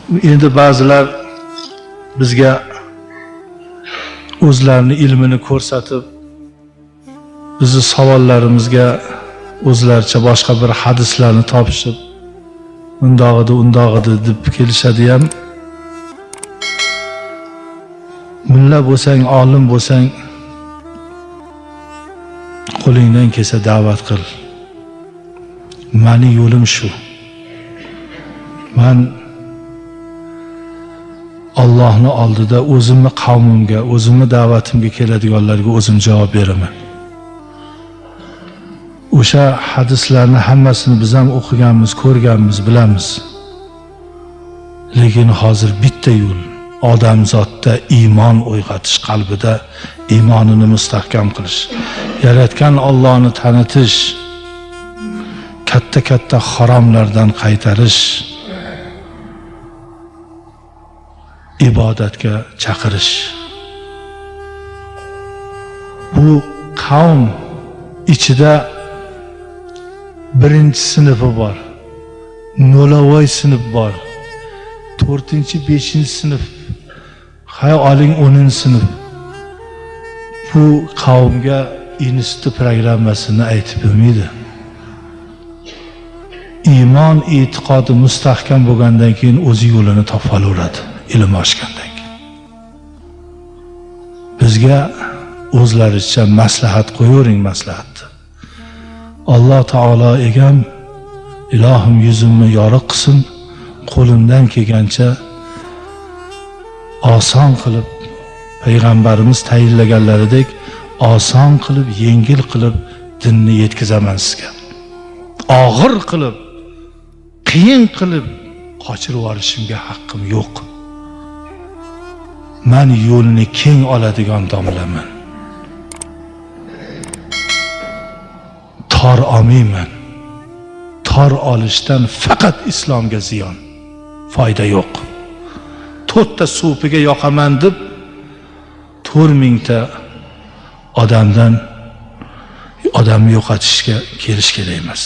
Endi ba'zilar bizga o'zlarini ilmini ko'rsatib, bizni savollarimizga o'zlaricha boshqa bir hadislarni topishib, undog'idi deb kelishadi ham. Mulla bo'lsang, olim bo'lsang, qo'lingdan kelsa da'vat qil. Meni yo'lim shu. Men Allohning oldida o'zimni qavmimga, o'zimni da'vatimga keladiganlarga o'zim javob beraman. O'sha hadislarni hammasini biz ham o'qiganmiz, ko'rganmiz, bilamiz. Lekin hozir bitta yo'l, odamzodda iymon uyg'otish, qalbida iymonini mustahkam qilish, yaratgan Allohni tanitish, katta haromlardan qaytarish, ibodatga chaqirish. Bu qavm ichida birinchi sinifi bor, no'lavoy sinf bor, 4-5 sinf, hay oling 10 sinf. Bu qavmga institut programmasini aytib bo'lmaydi. Iymon, e'tiqodi mustahkam bo'lgandan keyin o'zi yo'lini topa olaveradi, ilm oshgandan keyin. Bizga o'zlaricha maslahat qo'yavering, maslahatni. Alloh taolo egam, ilohim yuzimni yorug' qilsin, qo'limdan kelgancha oson qilib, payg'ambarimiz tayinlaganlaridek oson qilib, yengil qilib dinni yetkazaman sizga. Og'ir qilib, qiyin qilib qochirib olishimga haqqim yo'q. Men yo'lni keng oladigan domlaman. Tor olmayman. Tor olishdan faqat islomga ziyon, foyda yo'q. 4 ta supiga yoqaman deb 4000 ta odamni yo'qotishga kelish kerak emas.